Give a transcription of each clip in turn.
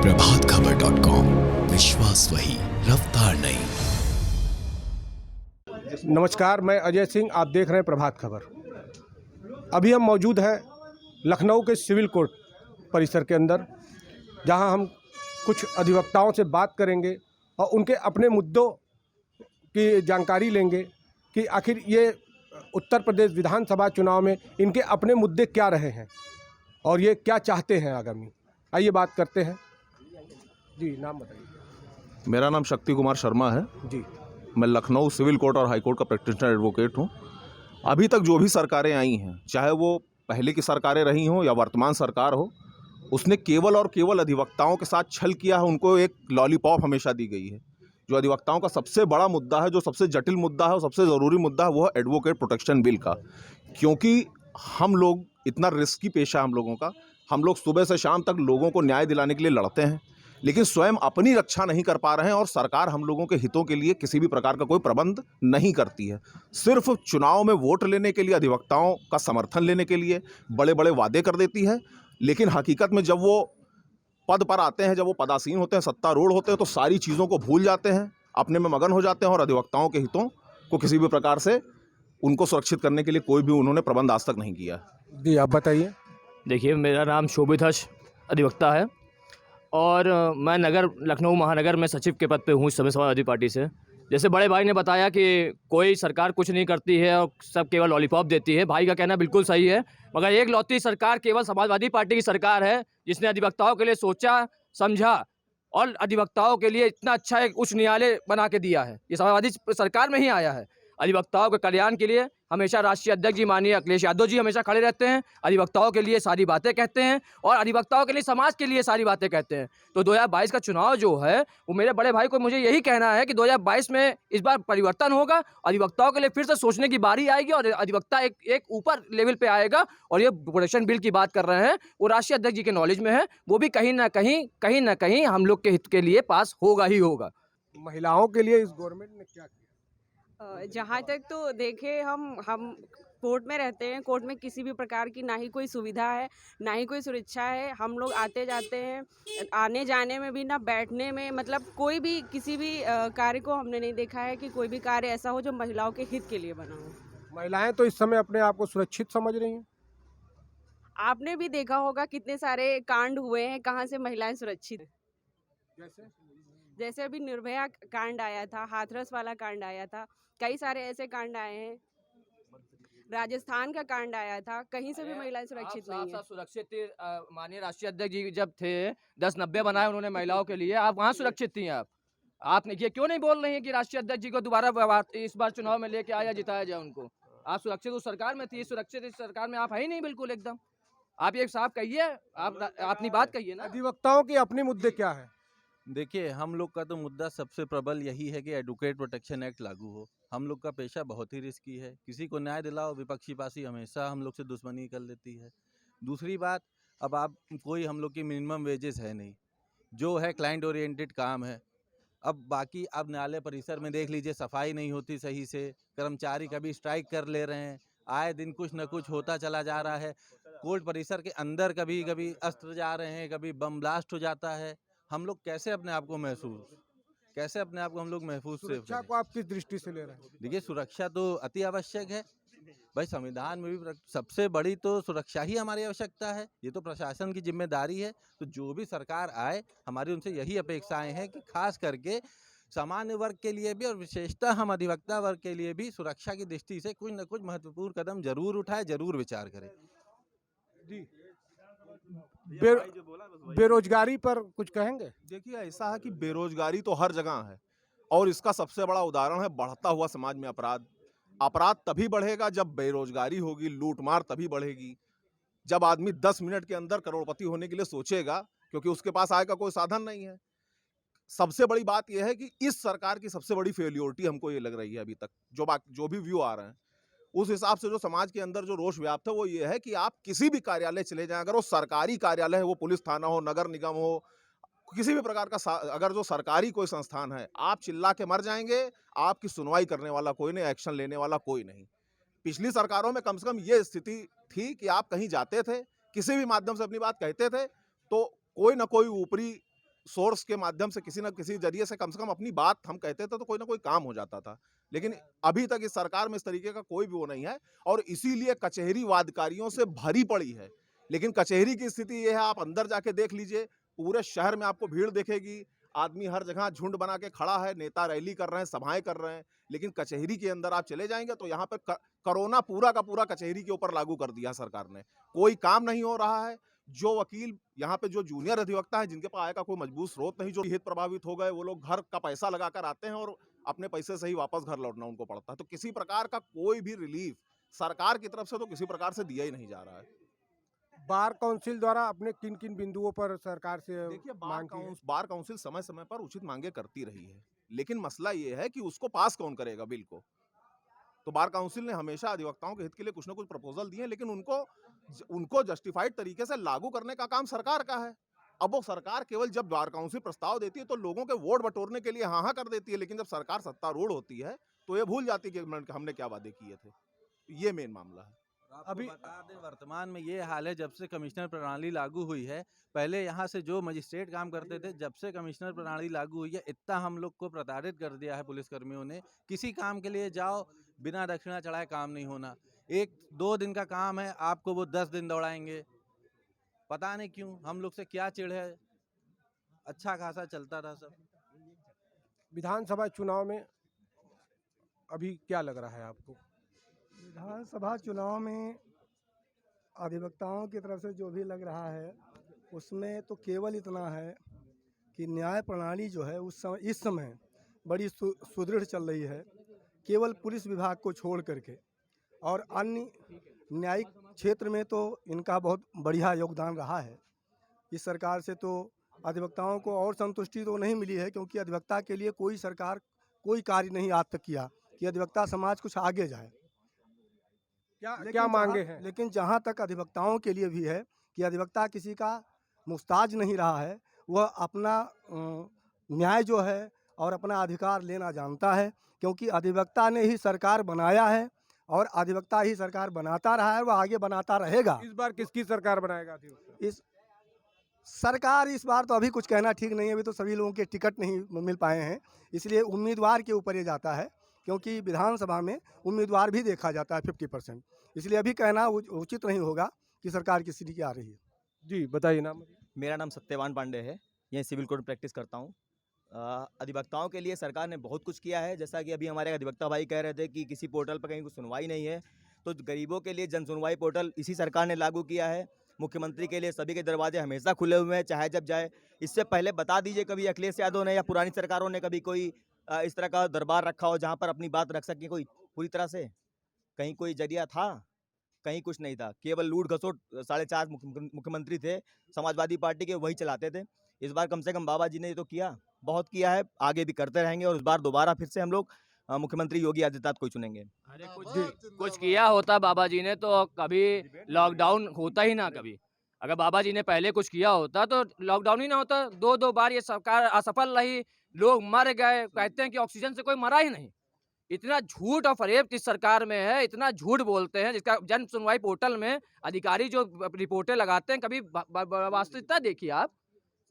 प्रभातखबर.com, विश्वास वही, रफ्तार नहीं। नमस्कार, मैं अजय सिंह, आप देख रहे हैं प्रभात खबर। अभी हम मौजूद हैं लखनऊ के सिविल कोर्ट परिसर के अंदर, जहां हम कुछ अधिवक्ताओं से बात करेंगे और उनके अपने मुद्दों की जानकारी लेंगे कि आखिर ये उत्तर प्रदेश विधानसभा चुनाव में इनके अपने मुद्दे क्या रहे हैं और ये क्या चाहते हैं आगामी। आइए बात करते हैं। जी, नाम बताइए। मेरा नाम शक्ति कुमार शर्मा है। जी, मैं लखनऊ सिविल कोर्ट और हाई कोर्ट का प्रैक्टिशनर एडवोकेट हूँ। अभी तक जो भी सरकारें आई हैं, चाहे वो पहले की सरकारें रही हों या वर्तमान सरकार हो, उसने केवल और केवल अधिवक्ताओं के साथ छल किया है। उनको एक लॉलीपॉप हमेशा दी गई है। जो अधिवक्ताओं का सबसे बड़ा मुद्दा है, जो सबसे जटिल मुद्दा है और सबसे ज़रूरी मुद्दा है, वो है एडवोकेट प्रोटेक्शन बिल का। क्योंकि हम लोग इतना रिस्की पेशा हम लोगों का, हम लोग सुबह से शाम तक लोगों को न्याय दिलाने के लिए लड़ते हैं, लेकिन स्वयं अपनी रक्षा नहीं कर पा रहे हैं और सरकार हम लोगों के हितों के लिए किसी भी प्रकार का कोई प्रबंध नहीं करती है। सिर्फ चुनाव में वोट लेने के लिए, अधिवक्ताओं का समर्थन लेने के लिए बड़े बड़े वादे कर देती है, लेकिन हकीकत में जब वो पद पर आते हैं, जब वो पदासीन होते हैं, सत्तारूढ़ होते हैं, तो सारी चीज़ों को भूल जाते हैं, अपने में मगन हो जाते हैं और अधिवक्ताओं के हितों को किसी भी प्रकार से उनको सुरक्षित करने के लिए कोई भी उन्होंने प्रबंध आज तक नहीं किया। जी, आप बताइए। देखिए, मेरा नाम शोभित हर्ष अधिवक्ता है और मैं लखनऊ महानगर में सचिव के पद पे हूँ इस समय समाजवादी पार्टी से। जैसे बड़े भाई ने बताया कि कोई सरकार कुछ नहीं करती है और सब केवल लॉलीपॉप देती है, भाई का कहना बिल्कुल सही है। मगर एक लौती सरकार केवल समाजवादी पार्टी की सरकार है, जिसने अधिवक्ताओं के लिए सोचा, समझा और अधिवक्ताओं के लिए इतना अच्छा एक उच्च न्यायालय बना के दिया है। ये समाजवादी सरकार में ही आया है। अधिवक्ताओं के कल्याण के लिए हमेशा राष्ट्रीय अध्यक्ष जी माननीय अखिलेश यादव जी हमेशा खड़े रहते हैं। अधिवक्ताओं के लिए सारी बातें कहते हैं और अधिवक्ताओं के लिए, समाज के लिए सारी बातें कहते हैं। तो 2022 का चुनाव जो है, वो मेरे बड़े भाई को मुझे यही कहना है कि 2022 में इस बार परिवर्तन होगा। अधिवक्ताओं के लिए फिर से सोचने की बारी आएगी और अधिवक्ता एक ऊपर लेवल पे आएगा। और ये प्रोटेक्शन बिल की बात कर रहे हैं, वो राष्ट्रीय अध्यक्ष जी के नॉलेज में है, वो भी कहीं ना कहीं हम लोग के हित के लिए पास होगा ही होगा। महिलाओं के लिए इस गवर्नमेंट ने क्या किया? जहाँ तक तो देखें, हम कोर्ट में रहते हैं। कोर्ट में किसी भी प्रकार की ना ही कोई सुविधा है, ना ही कोई सुरक्षा है। हम लोग आते जाते हैं, आने जाने में भी, ना बैठने में, मतलब कोई भी किसी भी कार्य को हमने नहीं देखा है कि कोई भी कार्य ऐसा हो जो महिलाओं के हित के लिए बना हो। महिलाएं तो इस समय अपने आप को सुरक्षित समझ रही हैं। आपने भी देखा होगा कितने सारे कांड हुए हैं, कहाँ से महिलाएं सुरक्षित हैं। जैसे अभी निर्भया कांड आया था, हाथरस वाला कांड आया था, कई सारे ऐसे कांड आए हैं, राजस्थान का कांड आया था, कहीं से भी महिलाएं सुरक्षित नहीं है। सुरक्षित माननीय राष्ट्रीय अध्यक्ष जी जब थे, 1090 बनाए उन्होंने महिलाओं के लिए, आप वहाँ सुरक्षित थी। आपने ये क्यों नहीं बोल रही हैं कि राष्ट्रीय अध्यक्ष जी को दोबारा इस बार चुनाव में लेके आया, जिताया जाए उनको? आप सुरक्षित उस सरकार में थी, सुरक्षित इस सरकार में आप है ही नहीं बिल्कुल एकदम। आप ये साफ कहिए, आप अपनी बात कहिए ना। अधिवक्ताओं के अपने मुद्दे क्या है? देखिए, हम लोग का तो मुद्दा सबसे प्रबल यही है कि एडवोकेट प्रोटेक्शन एक्ट लागू हो। हम लोग का पेशा बहुत ही रिस्की है। किसी को न्याय दिलाओ, विपक्षी पार्टी हमेशा हम लोग से दुश्मनी कर लेती है। दूसरी बात, अब आप कोई हम लोग की मिनिमम वेजेस है नहीं, जो है क्लाइंट ओरिएंटेड काम है। अब बाकी आप न्यायालय परिसर में देख लीजिए, सफाई नहीं होती सही से, कर्मचारी कभी स्ट्राइक कर ले रहे हैं, आए दिन कुछ न कुछ होता चला जा रहा है। कोर्ट परिसर के अंदर कभी कभी अस्त्र जा रहे हैं, कभी बम ब्लास्ट हो जाता है। हम लोग कैसे अपने आप को हम लोग महफूज से सुरक्षा को आप किस दृष्टि से ले रहे हैं? देखिए, सुरक्षा तो अति आवश्यक है भाई। संविधान में भी सबसे बड़ी तो सुरक्षा ही हमारी आवश्यकता है। ये तो प्रशासन की जिम्मेदारी है। तो जो भी सरकार आए, हमारी उनसे यही अपेक्षाएं हैं कि खास करके सामान्य वर्ग के लिए भी और विशेषतः हम अधिवक्ता वर्ग के लिए भी सुरक्षा की दृष्टि से कुछ न कुछ महत्वपूर्ण कदम जरूर उठाए, जरूर विचार करें। जी, बेरोजगारी पर कुछ कहेंगे? देखिए, ऐसा है कि बेरोजगारी तो हर जगह है और इसका सबसे बड़ा उदाहरण है बढ़ता हुआ समाज में अपराध। अपराध तभी बढ़ेगा जब बेरोजगारी होगी, लूटमार तभी बढ़ेगी जब आदमी 10 मिनट के अंदर करोड़पति होने के लिए सोचेगा, क्योंकि उसके पास आय का कोई साधन नहीं है। सबसे बड़ी बात यह है कि इस सरकार की सबसे बड़ी फेल्योरिटी हमको ये लग रही है अभी तक, जो भी व्यू आ रहे हैं उस हिसाब से, जो समाज के अंदर जो रोष व्याप्त है वो ये है कि आप किसी भी कार्यालय चले जाएं, अगर वो सरकारी कार्यालय है, वो पुलिस थाना हो, नगर निगम हो, किसी भी प्रकार का अगर जो सरकारी कोई संस्थान है, आप चिल्ला के मर जाएंगे, आपकी सुनवाई करने वाला कोई नहीं, एक्शन लेने वाला कोई नहीं। पिछली सरकारों में कम से कम ये स्थिति थी कि आप कहीं जाते थे, किसी भी माध्यम से अपनी बात कहते थे, तो कोई ना कोई ऊपरी सोर्स के माध्यम से किसी न किसी जरिए से कम अपनी बात हम कहते थे तो कोई ना कोई काम हो जाता था। लेकिन अभी तक इस सरकार में इस तरीके का कोई भी वो नहीं है और इसीलिए कचहरी वादकारियों से भरी पड़ी है। लेकिन कचहरी की स्थिति ये है, आप अंदर जाके देख लीजिए, पूरे शहर में आपको भीड़ दिखेगी, आदमी हर जगह झुंड बना के खड़ा है, नेता रैली कर रहे हैं, सभाएं कर रहे हैं। लेकिन कचहरी के अंदर आप चले जाएंगे तो यहाँ पे कोरोना पूरा का पूरा कचहरी के ऊपर लागू कर दिया सरकार ने। कोई काम नहीं हो रहा है। जो वकील यहाँ पे जो जूनियर अधिवक्ता है, जिनके पास आय का कोई मजबूत स्रोत नहीं, जो हित प्रभावित हो गए, वो लोग घर का पैसा लगाकर आते हैं और अपने पैसे से ही वापस घर लौटना उनको पड़ता है। तो किसी प्रकार का कोई भी रिलीफ सरकार की तरफ से तो किसी प्रकार से दिया ही नहीं जा रहा है। बार काउंसिल द्वारा अपने किन किन बिंदुओं पर सरकार से देखिए, मांग की है? बार काउंसिल समय समय पर उचित मांगे करती रही है, लेकिन मसला ये है कि उसको पास कौन करेगा बिल को। तो बार काउंसिल ने हमेशा अधिवक्ताओं के हित के लिए कुछ ना कुछ प्रपोजल दिए, लेकिन उनको जस्टिफाइड तरीके से लागू करने का काम सरकार का है। अब वो सरकार केवल जब बार काउंसिल प्रस्ताव देती है तो लोगों के वोट बटोरने के लिए हाँ कर देती है, लेकिन जब सरकार सत्तारूढ़ होती है तो ये भूल जाती है कि हमने क्या वादे किए थे। ये मेन मामला है। अभी बता दें, वर्तमान में ये हाल है, जब से कमिश्नर प्रणाली लागू हुई है, पहले यहाँ से जो मजिस्ट्रेट काम करते थे, जब से कमिश्नर प्रणाली लागू हुई है, इतना हम लोग को प्रताड़ित कर दिया है पुलिसकर्मियों ने। किसी काम के लिए जाओ, बिना दक्षिणा चढ़ाए काम नहीं होना। 1-2 दिन का काम है, आपको वो 10 दिन दौड़ाएंगे। पता नहीं क्यों, हम लोग से क्या चिढ़ है। अच्छा खासा चलता था सब। विधानसभा चुनाव में अभी क्या लग रहा है आपको? विधानसभा चुनाव में अधिवक्ताओं की तरफ से जो भी लग रहा है, उसमें तो केवल इतना है कि न्याय प्रणाली जो है इस समय बड़ी सुदृढ़ चल रही है, केवल पुलिस विभाग को छोड़ करके। और अन्य न्यायिक क्षेत्र में तो इनका बहुत बढ़िया योगदान रहा है। इस सरकार से तो अधिवक्ताओं को और संतुष्टि तो नहीं मिली है, क्योंकि अधिवक्ता के लिए कोई सरकार कोई कार्य नहीं आज तक किया कि अधिवक्ता समाज कुछ आगे जाए। क्या मांगे हैं? लेकिन जहाँ तक अधिवक्ताओं के लिए भी है कि अधिवक्ता किसी का मुस्ताज नहीं रहा है, वह अपना न्याय जो है और अपना अधिकार लेना जानता है, क्योंकि अधिवक्ता ने ही सरकार बनाया है और अधिवक्ता ही सरकार बनाता रहा है, वह आगे बनाता रहेगा। इस बार किसकी सरकार बनाएगा अधिवक्ता? इस बार तो अभी कुछ कहना ठीक नहीं है, अभी तो सभी लोगों के टिकट नहीं मिल पाए हैं, इसलिए उम्मीदवार के ऊपर ये जाता है, क्योंकि विधानसभा में उम्मीदवार भी देखा जाता है 50%। इसलिए अभी कहना उचित नहीं होगा कि सरकार किस की आ रही है। जी बताइए नाम। मेरा नाम सत्यवान पांडे है, यहीं सिविल कोर्ट प्रैक्टिस करता हूँ। अधिवक्ताओं के लिए सरकार ने बहुत कुछ किया है। जैसा कि अभी हमारे अधिवक्ता भाई कह रहे थे कि किसी पोर्टल पर कहीं कुछ सुनवाई नहीं है, तो गरीबों के लिए जन सुनवाई पोर्टल इसी सरकार ने लागू किया है। मुख्यमंत्री के लिए सभी के दरवाजे हमेशा खुले हुए हैं, चाहे जब जाए। इससे पहले बता दीजिए कभी अखिलेश यादव ने या पुरानी सरकारों ने कभी कोई इस तरह का दरबार रखा हो जहाँ पर अपनी बात रख सके कोई पूरी तरह से? कहीं कोई जरिया था? कहीं कुछ नहीं था। केवल लूट घसोट 4.5 मुख्यमंत्री थे समाजवादी पार्टी के, वही चलाते थे। इस बार कम से कम बाबा जी ने तो किया, बहुत किया है, आगे भी करते रहेंगे और इस बार दोबारा फिर से हम लोग मुख्यमंत्री योगी आदित्यनाथ को चुनेंगे। अरे कुछ किया होता बाबा जी ने तो कभी लॉकडाउन होता ही ना। कभी अगर बाबा जी ने पहले कुछ किया होता तो लॉकडाउन ही ना होता। 2 बार ये सरकार असफल रही, लोग मर गए। कहते हैं कि ऑक्सीजन से कोई मरा ही नहीं। इतना झूठ और फरेब इस सरकार में है, इतना झूठ बोलते हैं। जिसका जन सुनवाई पोर्टल में अधिकारी जो रिपोर्टें लगाते हैं, कभी वास्तविकता देखिए आप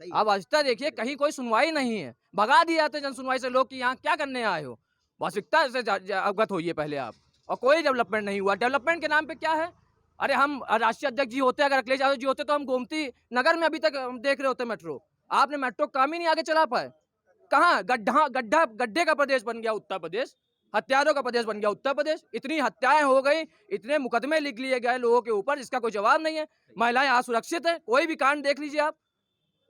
वास्तविकता देखिए, कहीं कोई सुनवाई नहीं है। भगा दिए जाते जन सुनवाई से लोग कि यहाँ क्या करने आए हो। वास्तविकता से अवगत होइए पहले आप। और कोई डेवलपमेंट नहीं हुआ। डेवलपमेंट के नाम पे क्या है? अरे हम राष्ट्रीय अध्यक्ष जी होते, अगर अखिलेश यादव जी होते तो हम गोमती नगर में अभी तक हम देख रहे होते मेट्रो। आपने मेट्रो काम ही नहीं आगे चला पाए। कहाँ गड्ढे का प्रदेश बन गया उत्तर प्रदेश, हत्यारों का प्रदेश बन गया उत्तर प्रदेश। इतनी हत्याएं हो गई, इतने मुकदमे लिख लिए गए लोगों के ऊपर, जिसका कोई जवाब नहीं है। महिलाएं असुरक्षित है। कोई भी कांड देख लीजिए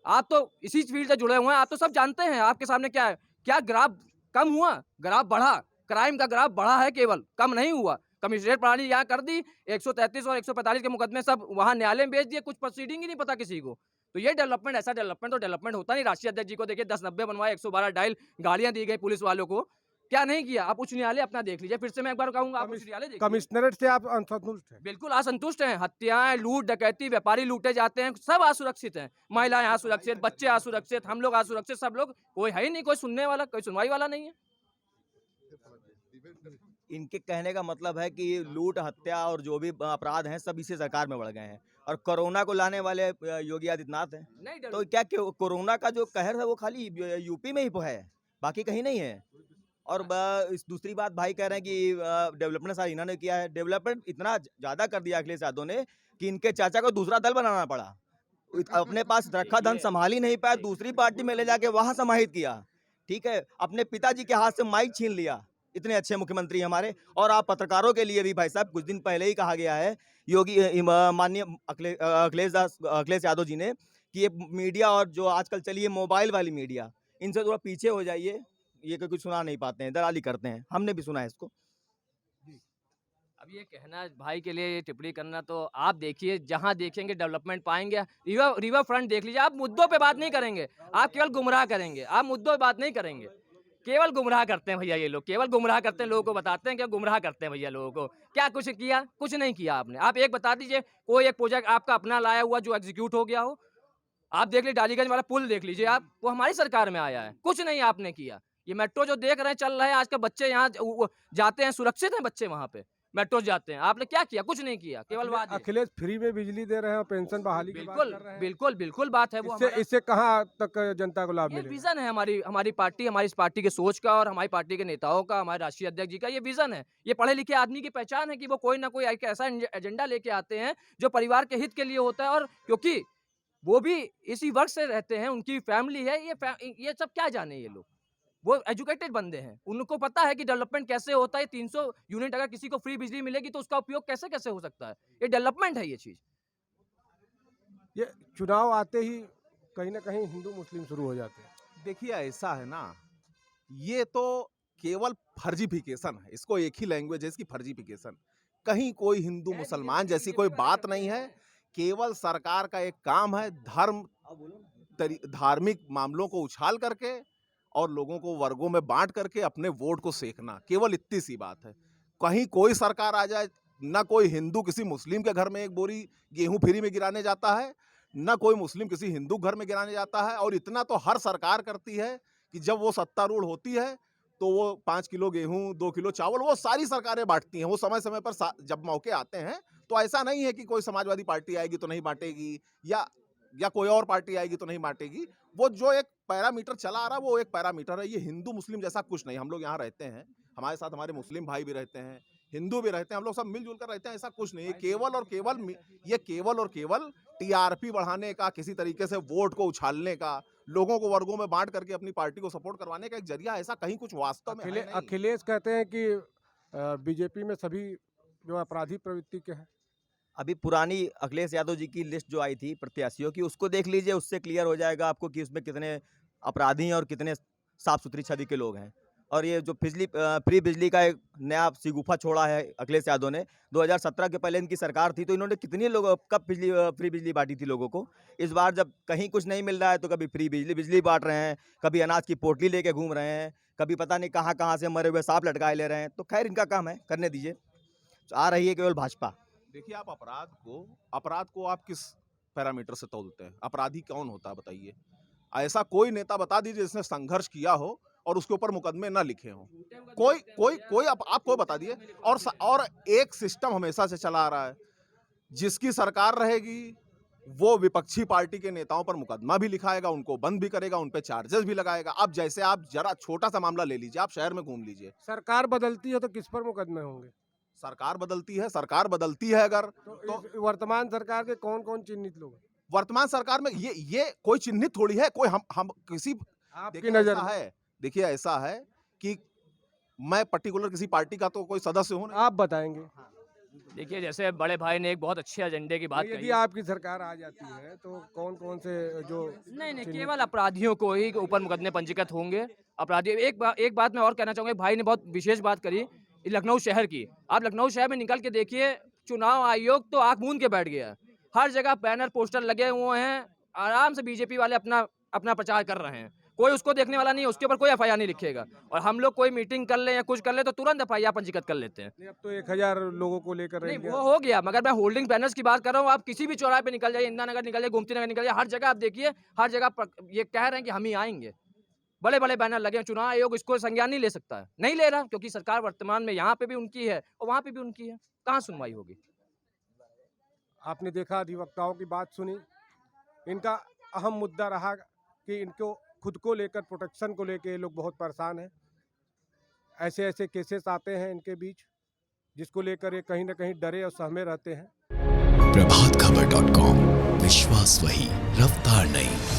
आप तो इसी फील्ड से जुड़े हुए हैं, आप तो सब जानते हैं। आपके सामने क्या है? क्या ग्राफ कम हुआ? ग्राफ बढ़ा। क्राइम का ग्राफ बढ़ा है, केवल कम नहीं हुआ। कमिश्नरेट प्रणाली यहाँ कर दी, 133 और 145 के मुकदमे सब वहाँ न्यायालय में भेज दिए, कुछ प्रोसीडिंग ही नहीं पता किसी को। तो ये डेवलपमेंट, ऐसा डेवलपमेंट तो डेवलपमेंट होता नहीं। राष्ट्रीय अध्यक्ष जी को देखिए 1090 बनवाए, 112 डायल गाड़ियां दी गई पुलिस वालों को, क्या नहीं किया? आप उच्च न्यायालय अपना देख लीजिए। फिर से मैं एक बार कहूंगा, आप उच्च न्यायालय देखिए। कमिश्नरेट से आप असंतुष्ट हैं? बिल्कुल असंतुष्ट हैं। हत्याएं, लूट, डकैती, व्यापारी लूटे जाते हैं, सब असुरक्षित हैं। महिलाएं असुरक्षित, बच्चे असुरक्षित, हम लोग असुरक्षित, सब लोग। कोई है ही नहीं, कोई सुनने वाला, कोई सुनवाई वाला नहीं है। इनके कहने का मतलब है कि लूट हत्या और जो भी अपराध हैं सब इसी सरकार में बढ़ गए हैं, और कोरोना को लाने वाले योगी आदित्यनाथ हैं। तो क्या कोरोना का जो कहर है वो खाली यूपी में ही है, बाकी कहीं नहीं है। और इस दूसरी बात भाई कह रहे हैं कि डेवलपमेंट सारा इन्होंने किया है। डेवलपमेंट इतना ज़्यादा कर दिया अखिलेश यादव ने कि इनके चाचा को दूसरा दल बनाना पड़ा। अपने पास रखा धन संभाल ही नहीं पाया, दूसरी पार्टी में ले जाके वहाँ समाहित किया। ठीक है, अपने पिताजी के हाथ से माइक छीन लिया, इतने अच्छे मुख्यमंत्री हमारे। और आप पत्रकारों के लिए भी भाई साहब कुछ दिन पहले ही कहा गया है योगी माननीय अखिलेश यादव जी ने कि ये मीडिया और जो आजकल चली है मोबाइल वाली मीडिया, इनसे थोड़ा पीछे हो जाइए, ये कुछ सुना नहीं पाते हैं, दलाली करते हैं। हमने भी सुना है इसको। अब ये कहना भाई के लिए ये टिप्पणी करना, तो आप देखिए जहाँ देखेंगे डेवलपमेंट पाएंगे। रिवर फ्रंट देख लीजिए, आप मुद्दों पे बात नहीं करेंगे, आप केवल गुमराह करेंगे, आप मुद्दों पे बात नहीं करेंगे, केवल गुमराह करते हैं भैया। ये लोग केवल गुमराह करते हैं, लोगों को बताते हैं कि गुमराह करते हैं भैया लोगों को। क्या कुछ किया? कुछ नहीं किया आपने। आप एक बता दीजिए, कोई एक प्रोजेक्ट आपका अपना लाया हुआ जो एग्जीक्यूट हो गया हो। आप देख लीजिए डालीगंज वाला पुल देख लीजिए आप, वो हमारी सरकार में आया है, कुछ नहीं आपने किया। ये मेट्रो जो देख रहे हैं चल रहा है, आज के बच्चे यहाँ जाते हैं, सुरक्षित हैं बच्चे वहाँ पे, मेट्रो जाते हैं। आपने क्या किया? कुछ नहीं किया, केवल बात है। अखिलेश फ्री में बिजली दे रहे हैं और पेंशन बहाली की बात बिल्कुल कर रहे हैं। बिल्कुल बिल्कुल बात है वो। इससे कहाँ तक जनता को लाभ ये मिलेगा? विजन है हमारी पार्टी, हमारी इस पार्टी के सोच का और हमारी पार्टी के नेताओं का, हमारे राष्ट्रीय अध्यक्ष जी का ये विजन है। ये पढ़े लिखे आदमी की पहचान है कि वो कोई ना कोई एक ऐसा एजेंडा लेके आते हैं जो परिवार के हित के लिए होता है। और क्योंकि वो भी इसी वर्ग से रहते हैं, उनकी फैमिली है, ये सब क्या जाने ये लोग, वो एजुकेटेड बंदे हैं, उनको पता है कि डेवलपमेंट कैसे होता है। 300 यूनिट अगर किसी को फ्री बिजली मिलेगी तो उसका उपयोग कैसे कैसे हो सकता है। ये डेवलपमेंट है ये चीज़। ये चुनाव आते ही कहीं ना कहीं हिंदू मुस्लिम शुरू हो जाते हैं। देखिए ऐसा है ना, ये तो केवल फर्जीफिकेशन है, इसको एक ही लैंग्वेज है इसकी, फर्जीफिकेशन। कहीं कोई हिंदू मुसलमान जैसी कोई बात नहीं है। केवल सरकार का एक काम है धार्मिक मामलों को उछाल करके और लोगों को वर्गों में बांट करके अपने वोट को सेकना, केवल इतनी सी बात है। कहीं कोई सरकार आ जाए, ना कोई हिंदू किसी मुस्लिम के घर में एक बोरी गेहूं फ्री में गिराने जाता है, ना कोई मुस्लिम किसी हिंदू घर में गिराने जाता है। और इतना तो हर सरकार करती है कि जब वो सत्तारूढ़ होती है तो वो 5 किलो गेहूं, 2 किलो चावल, वो सारी सरकारें बांटती हैं। वो समय समय पर जब मौके आते हैं तो ऐसा नहीं है कि कोई समाजवादी पार्टी आएगी तो नहीं बांटेगी, या कोई और पार्टी आएगी तो नहीं बांटेगी। वो जो एक पैरामीटर चला आ रहा है वो एक पैरामीटर है। ये हिंदू मुस्लिम जैसा कुछ नहीं। हम लोग यहाँ रहते हैं, हमारे साथ हमारे मुस्लिम भाई भी रहते हैं, हिंदू भी रहते हैं, हम लोग सब मिलजुल कर रहते हैं। ऐसा कुछ नहीं है। केवल और केवल टीआरपी बढ़ाने का, किसी तरीके से वोट को उछालने का, लोगों को वर्गों में बांट करके अपनी पार्टी को सपोर्ट करवाने का एक जरिया। ऐसा कहीं कुछ वास्तव में है नहीं। अखिलेश कहते हैं कि बीजेपी में सभी जो अपराधी प्रवृत्ति के हैं। अभी पुरानी अखिलेश यादव जी की लिस्ट जो आई थी प्रत्याशियों की, उसको देख लीजिए, उससे क्लियर हो जाएगा आपको कि उसमें कितने अपराधी हैं और कितने साफ सुथरी छवि के लोग हैं। और ये जो फ्री बिजली का एक नया सिगुफा छोड़ा है अखिलेश यादव ने, 2017 के पहले इनकी सरकार थी तो इन्होंने कितनी कब फ्री बिजली बांटी थी लोगों को। इस बार जब कहीं कुछ नहीं मिल रहा है तो कभी फ्री बिजली बांट रहे हैं, कभी अनाज की पोटली लेके घूम रहे हैं, कभी पता नहीं कहाँ से मरे हुए सांप लटकाए ले रहे हैं। तो खैर इनका काम है, करने दीजिए। आ रही है केवल भाजपा। देखिए, आप अपराध को आप किस पैरामीटर से तौलते हैं? अपराधी कौन होता है बताइए? ऐसा कोई नेता बता दीजिए जिसने संघर्ष किया हो और उसके ऊपर मुकदमे ना लिखे हों। कोई आपको बता दिए। और एक सिस्टम हमेशा से चला आ रहा है, जिसकी सरकार रहेगी वो विपक्षी पार्टी के नेताओं पर मुकदमा भी लिखाएगा, उनको बंद भी करेगा, उन पे चार्जेस भी लगाएगा। अब जैसे आप जरा छोटा सा मामला ले लीजिए, आप शहर में घूम लीजिए, सरकार बदलती है तो किस पर मुकदमे होंगे? सरकार बदलती है अगर तो वर्तमान सरकार के कौन कौन चिन्हित लोग हैं? वर्तमान सरकार में ये कोई चिन्हित थोड़ी है। कोई हम किसी आपकी नजर है। देखिए ऐसा है कि मैं पर्टिकुलर किसी पार्टी का तो कोई सदस्य हूं नहीं। आप बताएंगे। देखिए, जैसे बड़े भाई ने एक बहुत अच्छे एजेंडे की बात यदि कही। आपकी सरकार आ जाती है तो कौन कौन से जो नहीं, केवल अपराधियों को ही ऊपर मुकदमे पंजीकृत होंगे। अपराधी एक बात मैं और कहना चाहूँगा, भाई ने बहुत विशेष बात करी लखनऊ शहर की। आप लखनऊ शहर में निकल के देखिए, चुनाव आयोग तो आंख मूंद के बैठ गया है। हर जगह बैनर पोस्टर लगे हुए हैं, आराम से बीजेपी वाले अपना प्रचार कर रहे हैं। कोई उसको देखने वाला नहीं है, उसके ऊपर कोई एफआईआर नहीं लिखेगा। और हम लोग कोई मीटिंग कर ले या कुछ कर ले तो तुरंत एफआईआर पंजीकृत कर लेते हैं। अब तो 1000 लोगों को लेकर नहीं, वो हो गया, मगर मैं होल्डिंग बैनर्स की बात कर रहा हूँ। आप किसी भी चौराहे पे निकल जाइए, इंदिरा नगर निकल जाइए, गोमती नगर निकल जाइए, हर जगह आप देखिए, हर जगह ये कह रहे हैं कि हम ही आएंगे। बड़े बड़े बैनर लगे हैं, चुनाव आयोग इसको संज्ञान नहीं ले सकता है, नहीं ले रहा, क्योंकि सरकार वर्तमान में यहाँ पे भी उनकी है और वहाँ पे भी उनकी है, कहाँ सुनवाई होगी। आपने देखा, अधिवक्ताओं की बात सुनी, इनका अहम मुद्दा रहा कि इनको खुद को लेकर, प्रोटेक्शन को लेकर ये लोग बहुत परेशान हैं। ऐसे ऐसे केसेस आते हैं इनके बीच जिसको लेकर ये कहीं ना कहीं डरे और सहमे रहते हैं। प्रभातखबर.com, विश्वास वही, रफ्तार नहीं।